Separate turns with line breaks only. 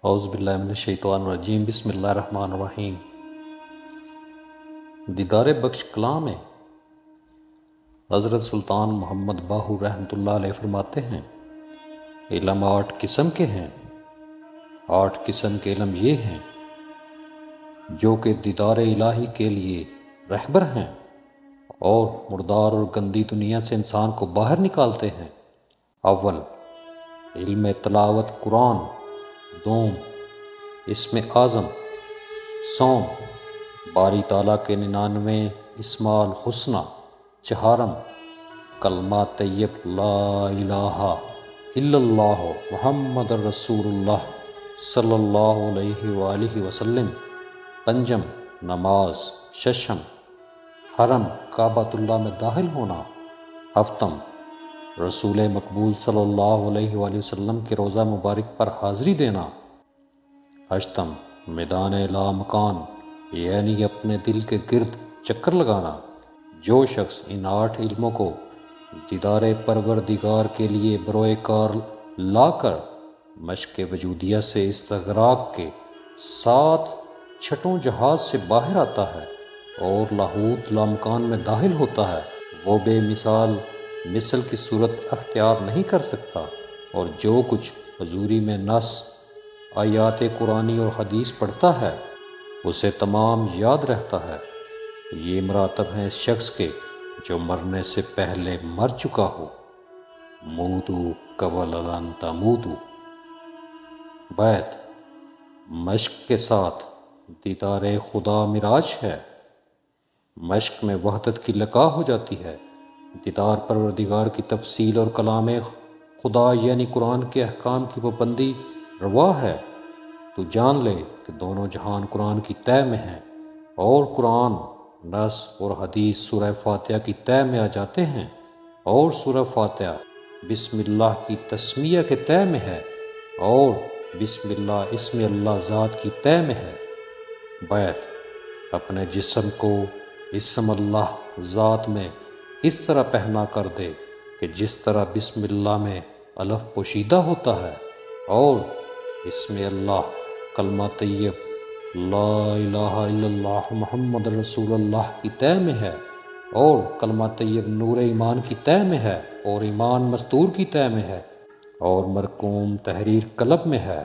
اعوذ باللہ من الشیطان الرجیم، بسم اللہ الرحمن الرحیم۔ دیدار بخش کلام میں حضرت سلطان محمد باہو رحمۃ اللہ علیہ فرماتے ہیں، علم 8 قسم کے ہیں۔ 8 قسم کے علم یہ ہیں جو کہ دیدار الہی کے لیے رہبر ہیں اور مردار اور گندی دنیا سے انسان کو باہر نکالتے ہیں۔ اول، علم تلاوت قرآن۔ دوم، اسم اعظم۔ سوم، باری تعالیٰ کے 99 اسماء الحسنی۔ چہارم، کلمہ طیب لا الہ الا اللہ محمد رسول اللہ صلی اللہ علیہ وآلہ وسلم۔ پنجم، نماز۔ ششم، حرم کعبۃ اللہ میں داخل ہونا۔ ہفتم، رسول مقبول صلی اللہ علیہ وآلہ وسلم کے روضہ مبارک پر حاضری دینا۔ ہشتم، میدان لا مکان یعنی اپنے دل کے گرد چکر لگانا۔ جو شخص ان 8 علموں کو دیدار پروردگار کے لیے بروئے کار لا کر مشق وجودیہ سے استغراق کے 7 چھٹوں جہاز سے باہر آتا ہے اور لاہوت لامکان میں داخل ہوتا ہے، وہ بے مثل کی صورت اختیار نہیں کر سکتا، اور جو کچھ حضوری میں نص آیات قرآنی اور حدیث پڑھتا ہے اسے تمام یاد رہتا ہے۔ یہ مراتب ہیں اس شخص کے جو مرنے سے پہلے مر چکا ہو۔ موتوا قبل ان تموتوا۔ بیت، مشق کے ساتھ دیدار خدا معراج ہے۔ مشق میں وحدت کی لقا ہو جاتی ہے۔ دیدار پروردگار کی تفصیل اور کلام خدا یعنی قرآن کے احکام کی پابندی روا ہے۔ تو جان لے کہ دونوں جہان قرآن کی طے میں ہیں، اور قرآن، نص اور حدیث سورہ فاتحہ کی طے میں آ جاتے ہیں، اور سورہ فاتحہ بسم اللہ کی تسمیہ کے طے میں ہے، اور بسم اللہ اسم اللہ ذات کی طے میں ہے۔ بیت، اپنے جسم کو اسم اللہ ذات میں اس طرح پہنا کر دے کہ جس طرح بسم اللہ میں الف پوشیدہ ہوتا ہے، اور اسم اللہ کلمہ طیب لا الہ الا اللہ محمد رسول اللہ کی طے میں ہے، اور کلمہ طیب نور ایمان کی طے میں ہے، اور ایمان مستور کی طے میں ہے، اور مرقوم تحریر قلب میں ہے۔